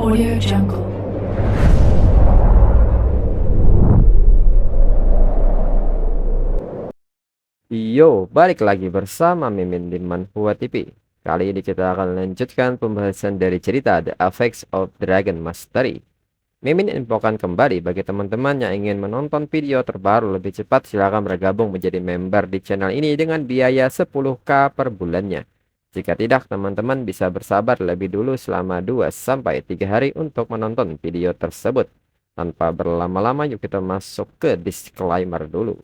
Audio Jungle. Yo, balik lagi bersama Mimin di Manhua TV. Kali ini kita akan lanjutkan pembahasan dari cerita The Effects of Dragon Mastery. Mimin infokan kembali bagi teman-teman yang ingin menonton video terbaru lebih cepat, silahkan bergabung menjadi member di channel ini dengan biaya 10k per bulannya. Jika tidak, teman-teman bisa bersabar lebih dulu selama 2-3 hari untuk menonton video tersebut. Tanpa berlama-lama, yuk kita masuk ke disclaimer dulu.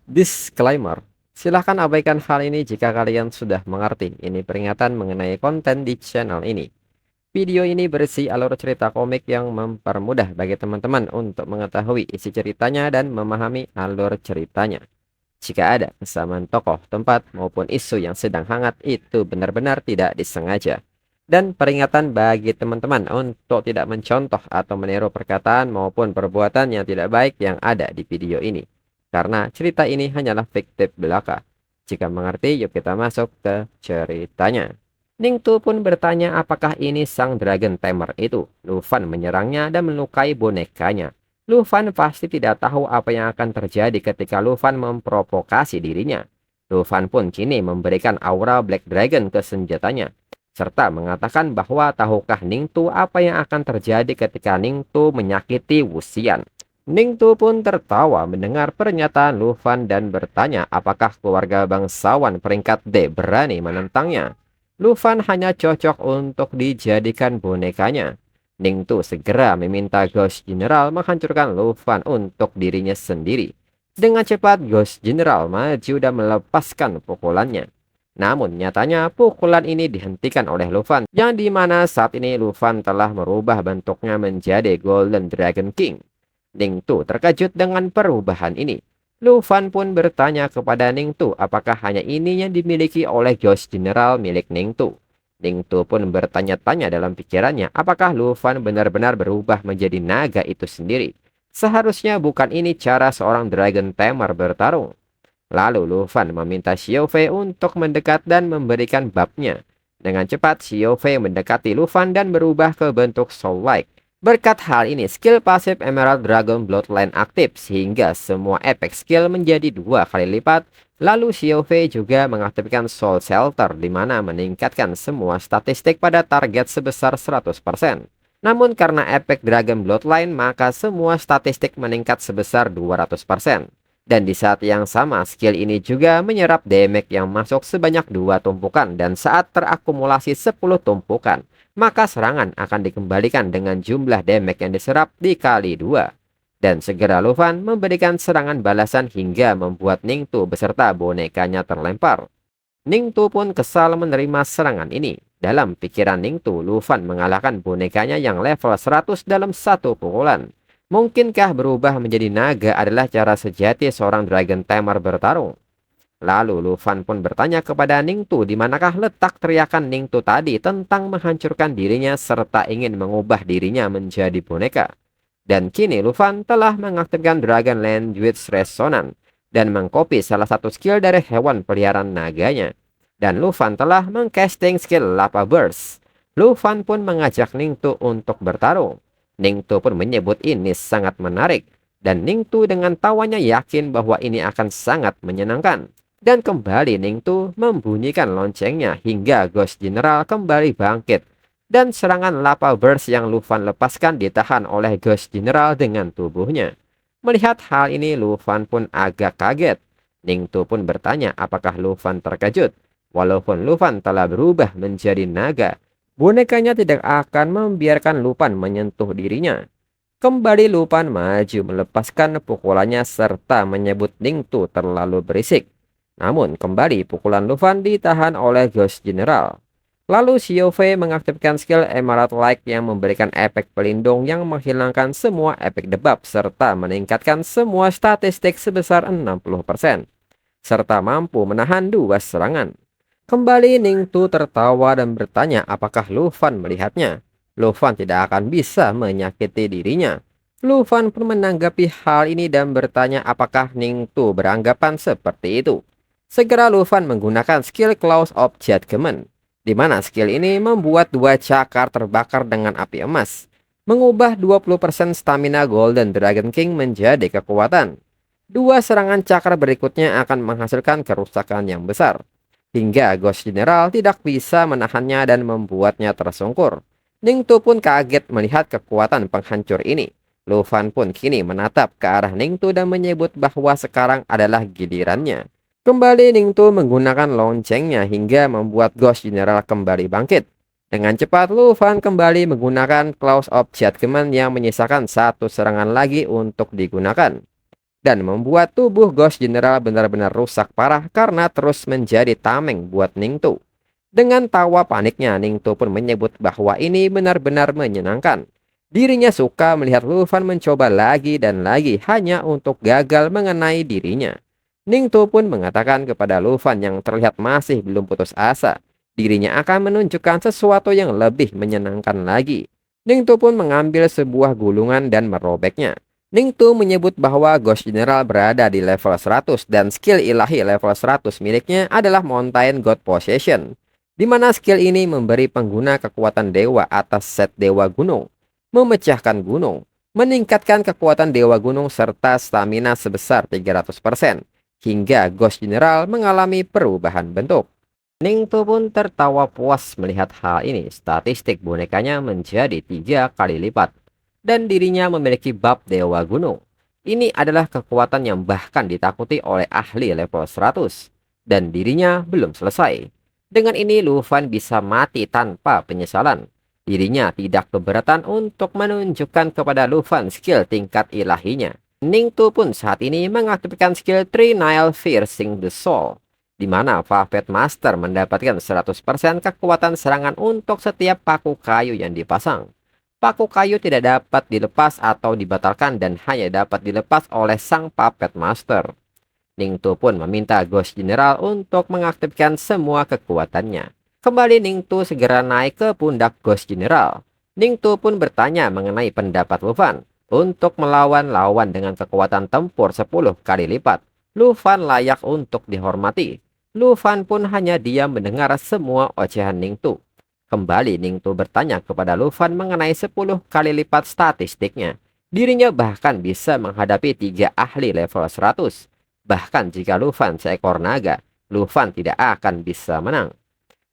Disclaimer. Silahkan abaikan hal ini jika kalian sudah mengerti. Ini peringatan mengenai konten di channel ini. Video ini berisi alur cerita komik yang mempermudah bagi teman-teman untuk mengetahui isi ceritanya dan memahami alur ceritanya. Jika ada kesamaan tokoh, tempat, maupun isu yang sedang hangat, itu benar-benar tidak disengaja. Dan peringatan bagi teman-teman untuk tidak mencontoh atau meniru perkataan maupun perbuatan yang tidak baik yang ada di video ini. Karena cerita ini hanyalah fiktif belaka. Jika mengerti, yuk kita masuk ke ceritanya. Ningtu pun bertanya apakah ini sang dragon tamer itu. Lufan menyerangnya dan melukai bonekanya. Lufan pasti tidak tahu apa yang akan terjadi ketika Lufan memprovokasi dirinya. Lufan pun kini memberikan aura Black Dragon ke senjatanya. Serta mengatakan bahwa tahukah Ningtu apa yang akan terjadi ketika Ningtu menyakiti Wuxian. Ningtu pun tertawa mendengar pernyataan Lufan dan bertanya apakah keluarga bangsawan peringkat D berani menentangnya. Lufan hanya cocok untuk dijadikan bonekanya. Ningtu segera meminta Ghost General menghancurkan Lufan untuk dirinya sendiri. Dengan cepat Ghost General maju dan melepaskan pukulannya. Namun nyatanya pukulan ini dihentikan oleh Lufan, yang dimana saat ini Lufan telah merubah bentuknya menjadi Golden Dragon King. Ningtu terkejut dengan perubahan ini. Lufan pun bertanya kepada Ningtu apakah hanya ini yang dimiliki oleh Ghost General milik Ningtu. Ningtu pun bertanya-tanya dalam pikirannya apakah Lufan benar-benar berubah menjadi naga itu sendiri. Seharusnya bukan ini cara seorang Dragon Tamer bertarung. Lalu Lufan meminta Xiaofei untuk mendekat dan memberikan babnya. Dengan cepat Xiaofei mendekati Lufan dan berubah ke bentuk Soul-like. Berkat hal ini, skill pasif Emerald Dragon Bloodline aktif sehingga semua efek skill menjadi 2 kali lipat. Lalu Xiaofei juga mengaktifkan Soul Shelter di mana meningkatkan semua statistik pada target sebesar 100%. Namun karena efek Dragon Bloodline, maka semua statistik meningkat sebesar 200%. Dan di saat yang sama, skill ini juga menyerap damage yang masuk sebanyak 2 tumpukan dan saat terakumulasi 10 tumpukan, maka serangan akan dikembalikan dengan jumlah damage yang diserap dikali 2. Dan segera Lufan memberikan serangan balasan hingga membuat Ningtu beserta bonekanya terlempar. Ningtu pun kesal menerima serangan ini. Dalam pikiran Ningtu, Lufan mengalahkan bonekanya yang level 100 dalam satu pukulan. Mungkinkah berubah menjadi naga adalah cara sejati seorang Dragon Tamer bertarung? Lalu Lufan pun bertanya kepada Ningtu di manakah letak teriakan Ningtu tadi tentang menghancurkan dirinya serta ingin mengubah dirinya menjadi boneka. Dan kini Lufan telah mengaktifkan Dragon Language Resonance dan mengcopy salah satu skill dari hewan peliharaan naganya. Dan Lufan telah mengcasting skill Lava Burst. Lufan pun mengajak Ningtu untuk bertarung. Ningtu pun menyebut ini sangat menarik. Dan Ningtu dengan tawanya yakin bahwa ini akan sangat menyenangkan. Dan kembali Ningtu membunyikan loncengnya hingga Ghost General kembali bangkit. Dan serangan Lava Burst yang Lufan lepaskan ditahan oleh Ghost General dengan tubuhnya. Melihat hal ini Lufan pun agak kaget. Ningtu pun bertanya apakah Lufan terkejut. Walaupun Lufan telah berubah menjadi naga, bonekanya tidak akan membiarkan Lufan menyentuh dirinya. Kembali Lufan maju melepaskan pukulannya serta menyebut Ningtu terlalu berisik. Namun kembali pukulan Lufan ditahan oleh Ghost General. Lalu Xiaofei mengaktifkan skill Emerald Light yang memberikan efek pelindung yang menghilangkan semua efek debuff serta meningkatkan semua statistik sebesar 60%. Serta mampu menahan 2 serangan. Kembali Ningtu tertawa dan bertanya apakah Lufan melihatnya. Lufan tidak akan bisa menyakiti dirinya. Lufan pun menanggapi hal ini dan bertanya apakah Ningtu beranggapan seperti itu. Segera Lu Fan menggunakan skill Claws of Judgment, di mana skill ini membuat dua cakar terbakar dengan api emas, mengubah 20% stamina Golden Dragon King menjadi kekuatan. Dua serangan cakar berikutnya akan menghasilkan kerusakan yang besar, hingga Ghost General tidak bisa menahannya dan membuatnya tersungkur. Ning Tu pun kaget melihat kekuatan penghancur ini. Lu Fan pun kini menatap ke arah Ning Tu dan menyebut bahwa sekarang adalah gilirannya. Kembali Ning Tu menggunakan loncengnya hingga membuat Ghost General kembali bangkit. Dengan cepat Lu Fan kembali menggunakan Claws of Judgment yang menyisakan satu serangan lagi untuk digunakan, dan membuat tubuh Ghost General benar-benar rusak parah karena terus menjadi tameng buat Ning Tu. Dengan tawa paniknya, Ning Tu pun menyebut bahwa ini benar-benar menyenangkan. Dirinya suka melihat Lu Fan mencoba lagi dan lagi hanya untuk gagal mengenai dirinya. Ning Tu pun mengatakan kepada Lu Fan yang terlihat masih belum putus asa, dirinya akan menunjukkan sesuatu yang lebih menyenangkan lagi. Ning Tu pun mengambil sebuah gulungan dan merobeknya. Ning Tu menyebut bahwa Ghost General berada di level 100 dan skill ilahi level 100 miliknya adalah Mountain God Possession, di mana skill ini memberi pengguna kekuatan dewa atas set dewa gunung, memecahkan gunung, meningkatkan kekuatan dewa gunung serta stamina sebesar 300%, hingga Ghost General mengalami perubahan bentuk. Ning Tu pun tertawa puas melihat hal ini. Statistik bonekanya menjadi 3 kali lipat, dan dirinya memiliki bab dewa gunung. Ini adalah kekuatan yang bahkan ditakuti oleh ahli level 100, dan dirinya belum selesai. Dengan ini Lu Fan bisa mati tanpa penyesalan. Dirinya tidak keberatan untuk menunjukkan kepada Lu Fan skill tingkat ilahinya. Ning Tu pun saat ini mengaktifkan skill Three Nile Piercing the Soul, di mana Puppet Master mendapatkan 100% kekuatan serangan untuk setiap paku kayu yang dipasang. Paku kayu tidak dapat dilepas atau dibatalkan dan hanya dapat dilepas oleh sang Puppet Master. Ning Tu pun meminta Ghost General untuk mengaktifkan semua kekuatannya. Kembali Ning Tu segera naik ke pundak Ghost General. Ning Tu pun bertanya mengenai pendapat Lu Fan untuk melawan lawan dengan kekuatan tempur 10 kali lipat. Lu Fan layak untuk dihormati. Lu Fan pun hanya diam mendengar semua ocehan Ning Tu. Kembali Ning Tu bertanya kepada Lu Fan mengenai 10 kali lipat statistiknya. Dirinya bahkan bisa menghadapi 3 ahli level 100. Bahkan jika Lu Fan seekor naga, Lu Fan tidak akan bisa menang.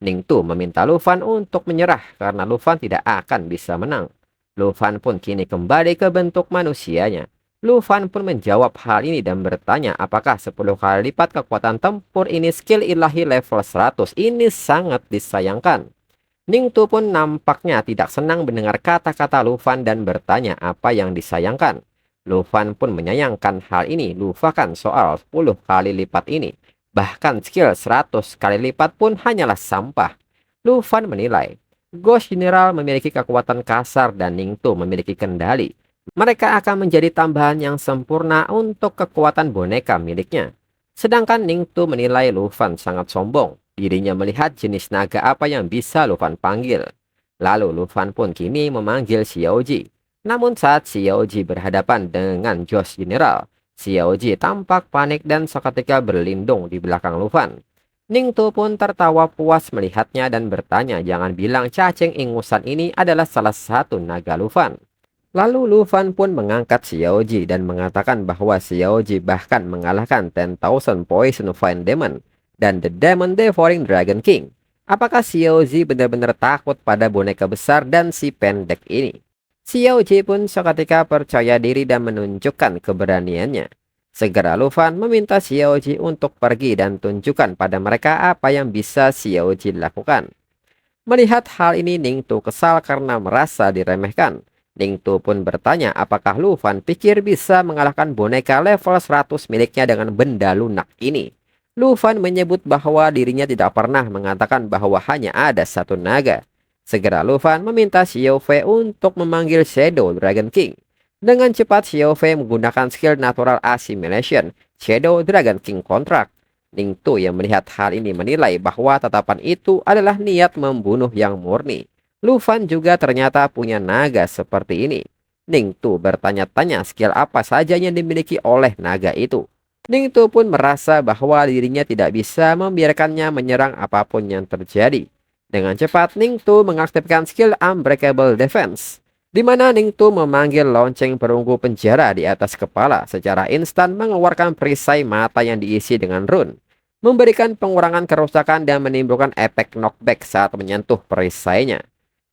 Ning Tu meminta Lu Fan untuk menyerah karena Lu Fan tidak akan bisa menang. Lu Fan pun kini kembali ke bentuk manusianya. Lu Fan pun menjawab hal ini dan bertanya apakah 10 kali lipat kekuatan tempur ini skill ilahi level 100. Ini sangat disayangkan. Ning Tu pun nampaknya tidak senang mendengar kata-kata Lu Fan dan bertanya apa yang disayangkan. Lu Fan pun menyayangkan hal ini. Lupakan soal 10 kali lipat ini. Bahkan skill 100 kali lipat pun hanyalah sampah. Lu Fan menilai Ghost General memiliki kekuatan kasar dan Ning Tu memiliki kendali. Mereka akan menjadi tambahan yang sempurna untuk kekuatan boneka miliknya. Sedangkan Ning Tu menilai Lu Fan sangat sombong. Dirinya melihat jenis naga apa yang bisa Lu Fan panggil. Lalu Lu Fan pun kini memanggil Xiao Ji. Namun saat Xiao Ji berhadapan dengan Ghost General, Xiao Ji tampak panik dan seketika berlindung di belakang Lu Fan. Ning Tu pun tertawa puas melihatnya dan bertanya jangan bilang cacing ingusan ini adalah salah satu naga Lu Fan. Lalu Lu Fan pun mengangkat Xiao Ji dan mengatakan bahwa Xiao Ji bahkan mengalahkan 10,000 Poison Vine Demon dan The Demon Devouring Dragon King. Apakah Xiao Ji benar-benar takut pada boneka besar dan si pendek ini? Xiao Ji pun seketika percaya diri dan menunjukkan keberaniannya. Segera Lu Fan meminta Xiao Ji untuk pergi dan tunjukkan pada mereka apa yang bisa Xiao Ji lakukan. Melihat hal ini Ning Tu kesal karena merasa diremehkan. Ning Tu pun bertanya apakah Lu Fan pikir bisa mengalahkan boneka level 100 miliknya dengan benda lunak ini. Lu Fan menyebut bahwa dirinya tidak pernah mengatakan bahwa hanya ada satu naga. Segera Lu Fan meminta Xiao Fei untuk memanggil Shadow Dragon King. Dengan cepat Xiao Fei menggunakan skill Natural Assimilation, Shadow Dragon King Contract. Ning Tu yang melihat hal ini menilai bahwa tatapan itu adalah niat membunuh yang murni. Lu Fan juga ternyata punya naga seperti ini. Ning Tu bertanya-tanya skill apa saja yang dimiliki oleh naga itu. Ning Tu pun merasa bahwa dirinya tidak bisa membiarkannya menyerang apapun yang terjadi. Dengan cepat, Ning Tu mengaktifkan skill Unbreakable Defense, di mana Ning Tu memanggil lonceng perunggu penjara di atas kepala secara instan mengeluarkan perisai mata yang diisi dengan rune, memberikan pengurangan kerusakan dan menimbulkan efek knockback saat menyentuh perisainya.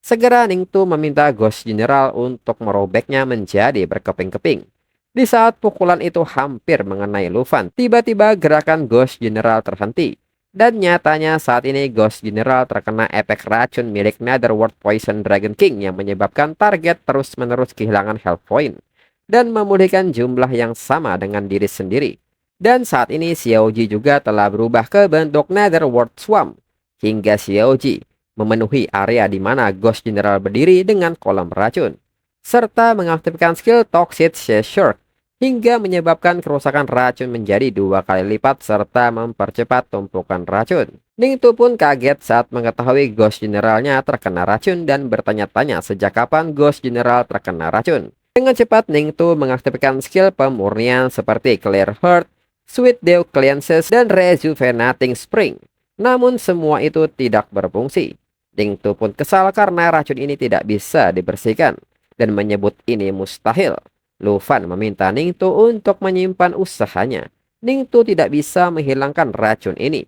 Segera Ning Tu meminta Ghost General untuk merobeknya menjadi berkeping-keping. Di saat pukulan itu hampir mengenai Lufan, tiba-tiba gerakan Ghost General terhenti. Dan nyatanya saat ini Ghost General terkena efek racun milik Netherworld Poison Dragon King yang menyebabkan target terus-menerus kehilangan health point dan memulihkan jumlah yang sama dengan diri sendiri. Dan saat ini Xiaoji juga telah berubah ke bentuk Netherworld Swamp, hingga Xiaoji memenuhi area di mana Ghost General berdiri dengan kolam racun, serta mengaktifkan skill Toxic Seizure hingga menyebabkan kerusakan racun menjadi 2 kali lipat serta mempercepat tumpukan racun. Ning Tu pun kaget saat mengetahui Ghost Generalnya terkena racun dan bertanya-tanya sejak kapan Ghost General terkena racun. Dengan cepat Ning Tu mengaktifkan skill pemurnian seperti Clear Heart, Sweet Dew Cleanses, dan Rejuvenating Spring. Namun semua itu tidak berfungsi. Ning Tu pun kesal karena racun ini tidak bisa dibersihkan dan menyebut ini mustahil. Lufan meminta Ning Tu untuk menyimpan usahanya. Ning Tu tidak bisa menghilangkan racun ini.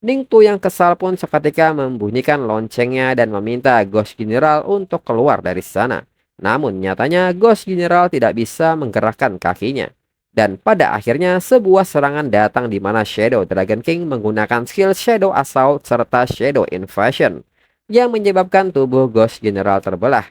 Ning Tu yang kesal pun seketika membunyikan loncengnya dan meminta Ghost General untuk keluar dari sana. Namun nyatanya Ghost General tidak bisa menggerakkan kakinya. Dan pada akhirnya sebuah serangan datang di mana Shadow Dragon King menggunakan skill Shadow Assault serta Shadow Invasion yang menyebabkan tubuh Ghost General terbelah.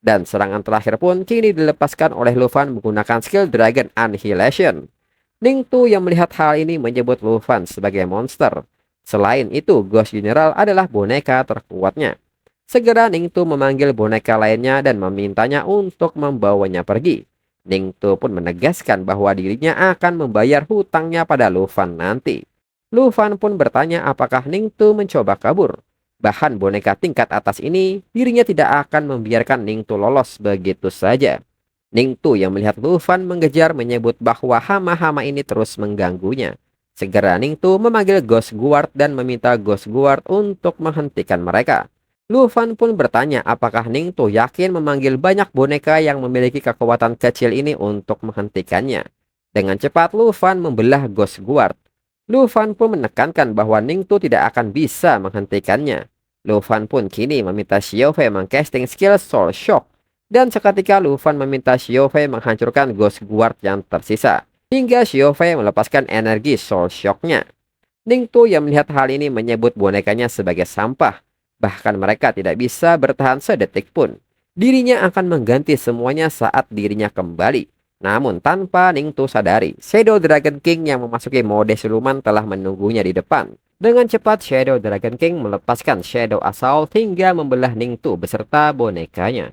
Dan serangan terakhir pun kini dilepaskan oleh Lufan menggunakan skill Dragon Annihilation. Ning Tu yang melihat hal ini menyebut Lufan sebagai monster. Selain itu, Ghost General adalah boneka terkuatnya. Segera Ning Tu memanggil boneka lainnya dan memintanya untuk membawanya pergi. Ning Tu pun menegaskan bahwa dirinya akan membayar hutangnya pada Lufan nanti. Lufan pun bertanya apakah Ning Tu mencoba kabur. Bahkan boneka tingkat atas ini, dirinya tidak akan membiarkan Ning Tu lolos begitu saja. Ning Tu yang melihat Lufan mengejar menyebut bahwa hama-hama ini terus mengganggunya. Segera Ning Tu memanggil Ghost Guard dan meminta Ghost Guard untuk menghentikan mereka. Lufan pun bertanya apakah Ning Tu yakin memanggil banyak boneka yang memiliki kekuatan kecil ini untuk menghentikannya. Dengan cepat Lufan membelah Ghost Guard. Lufan pun menekankan bahwa Ning Tu tidak akan bisa menghentikannya. Lufan pun kini meminta Xiaofei mengcasting skill Soul Shock. Dan seketika Lufan meminta Xiaofei menghancurkan Ghost Guard yang tersisa. Hingga Xiaofei melepaskan energi Soul Shock-nya. Ning Tu yang melihat hal ini menyebut bonekanya sebagai sampah. Bahkan mereka tidak bisa bertahan sedetik pun. Dirinya akan mengganti semuanya saat dirinya kembali. Namun tanpa Ning Tu sadari, Shadow Dragon King yang memasuki mode siluman telah menunggunya di depan. Dengan cepat Shadow Dragon King melepaskan Shadow Assault hingga membelah Ning Tu beserta bonekanya.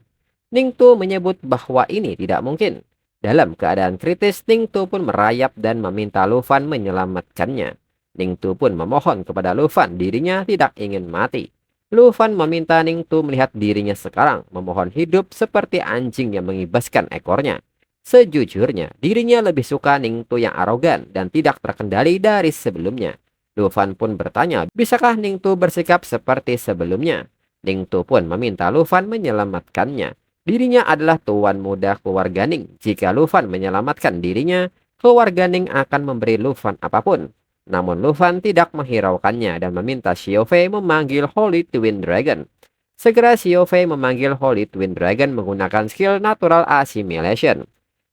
Ning Tu menyebut bahwa ini tidak mungkin. Dalam keadaan kritis, Ning Tu pun merayap dan meminta Lufan menyelamatkannya. Ning Tu pun memohon kepada Lufan dirinya tidak ingin mati. Lufan meminta Ning Tu melihat dirinya sekarang, memohon hidup seperti anjing yang mengibaskan ekornya. Sejujurnya, dirinya lebih suka Ning Tu yang arogan dan tidak terkendali dari sebelumnya. Lufan pun bertanya, bisakah Ning Tu bersikap seperti sebelumnya? Ning Tu pun meminta Lufan menyelamatkannya. Dirinya adalah tuan muda keluarga Ning. Jika Lufan menyelamatkan dirinya, keluarga Ning akan memberi Lufan apapun. Namun Lufan tidak menghiraukannya dan meminta Xiaofei memanggil Holy Twin Dragon. Segera Xiaofei memanggil Holy Twin Dragon menggunakan skill Natural Assimilation.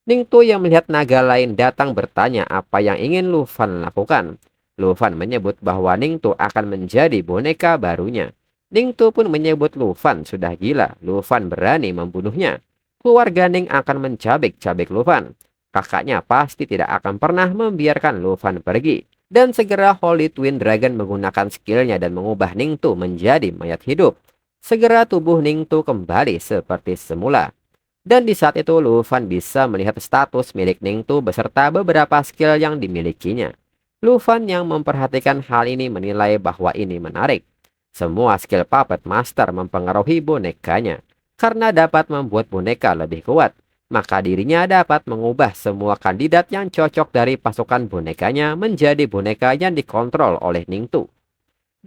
Ning Tu yang melihat naga lain datang bertanya apa yang ingin Lufan lakukan. Lufan menyebut bahwa Ning Tu akan menjadi boneka barunya. Ning Tu pun menyebut Lufan sudah gila. Lufan berani membunuhnya. Keluarga Ning akan mencabik-cabik Lufan. Kakaknya pasti tidak akan pernah membiarkan Lufan pergi. Dan segera Holy Twin Dragon menggunakan skillnya dan mengubah Ning Tu menjadi mayat hidup. Segera tubuh Ning Tu kembali seperti semula. Dan di saat itu Lufan bisa melihat status milik Ning Tu beserta beberapa skill yang dimilikinya. Lufan yang memperhatikan hal ini menilai bahwa ini menarik. Semua skill Puppet Master mempengaruhi bonekanya, karena dapat membuat boneka lebih kuat. maka dirinya dapat mengubah semua kandidat yang cocok dari pasukan bonekanya menjadi boneka yang dikontrol oleh Ningtu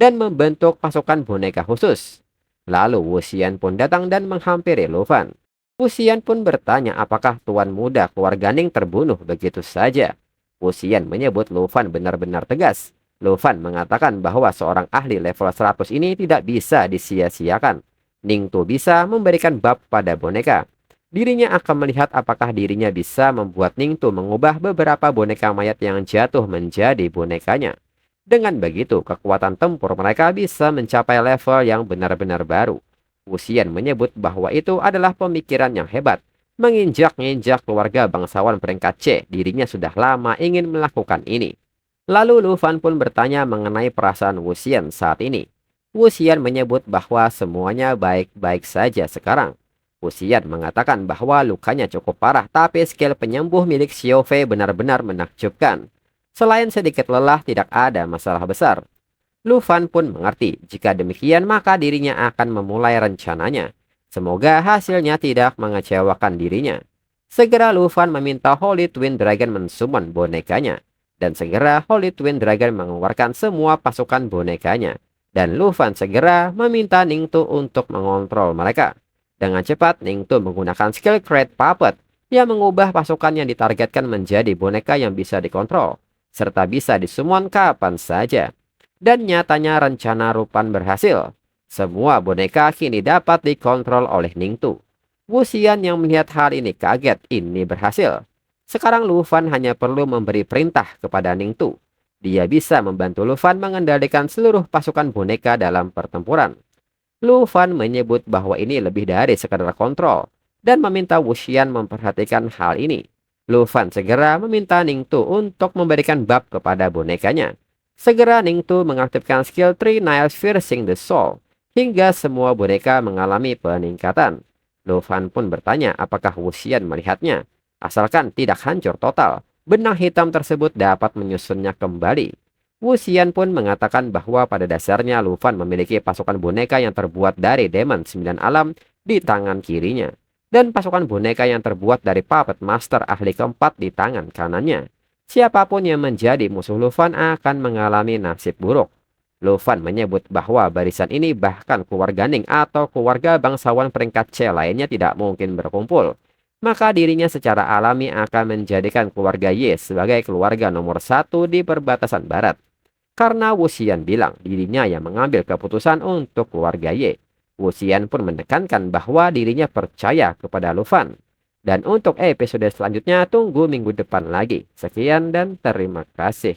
dan membentuk pasukan boneka khusus. Lalu Wuxian pun datang dan menghampiri Lufan. Wuxian pun bertanya apakah tuan muda keluarga Ning terbunuh begitu saja. Wuxian menyebut Lufan benar-benar tegas. Lufan mengatakan bahwa seorang ahli level 100 ini tidak bisa disia-siakan. Ningtu bisa memberikan bab pada boneka. Dirinya akan melihat apakah dirinya bisa membuat Ningtu mengubah beberapa boneka mayat yang jatuh menjadi bonekanya. Dengan begitu, kekuatan tempur mereka bisa mencapai level yang benar-benar baru. Wuxian menyebut bahwa itu adalah pemikiran yang hebat. Menginjak-injak keluarga bangsawan peringkat C, dirinya sudah lama ingin melakukan ini. Lalu Lufan pun bertanya mengenai perasaan Wuxian saat ini. Wuxian menyebut bahwa semuanya baik-baik saja sekarang. Wuxian mengatakan bahwa lukanya cukup parah, tapi skill penyembuh milik Xiao Fei benar-benar menakjubkan. Selain sedikit lelah, tidak ada masalah besar. Lufan pun mengerti, jika demikian maka dirinya akan memulai rencananya. Semoga hasilnya tidak mengecewakan dirinya. Segera Lufan meminta Holy Twin Dragon mensummon bonekanya. Dan segera Holy Twin Dragon mengeluarkan semua pasukan bonekanya. Dan Lufan segera meminta Ningtu untuk mengontrol mereka. Dengan cepat, Ningtu menggunakan skill Create Puppet yang mengubah pasukan yang ditargetkan menjadi boneka yang bisa dikontrol, serta bisa disummon kapan saja. Dan nyatanya rencana Lufan berhasil. Semua boneka kini dapat dikontrol oleh Ningtu. Wuxian yang melihat hal ini kaget, ini berhasil. Sekarang Lufan hanya perlu memberi perintah kepada Ningtu. Dia bisa membantu Lufan mengendalikan seluruh pasukan boneka dalam pertempuran. Lufan menyebut bahwa ini lebih dari sekadar kontrol dan meminta Wuxian memperhatikan hal ini. Lufan segera meminta Ningtu untuk memberikan bab kepada bonekanya. Segera Ningtu mengaktifkan skill Three Nails Piercing the Soul hingga semua boneka mengalami peningkatan. Lufan pun bertanya apakah Wuxian melihatnya. Asalkan tidak hancur total, benang hitam tersebut dapat menyusunnya kembali. Wuxian pun mengatakan bahwa pada dasarnya Lufan memiliki pasukan boneka yang terbuat dari Demon 9 alam di tangan kirinya. Dan pasukan boneka yang terbuat dari Puppet Master ahli keempat di tangan kanannya. Siapapun yang menjadi musuh Lufan akan mengalami nasib buruk. Lufan menyebut bahwa barisan ini bahkan keluarga Ning atau keluarga bangsawan peringkat C lainnya tidak mungkin berkumpul. Maka dirinya secara alami akan menjadikan keluarga Y sebagai keluarga nomor 1 di perbatasan barat. Karena Wuxian bilang dirinya yang mengambil keputusan untuk keluarga Y. Wuxian pun menekankan bahwa dirinya percaya kepada Lufan. Dan untuk episode selanjutnya tunggu minggu depan lagi. Sekian dan terima kasih.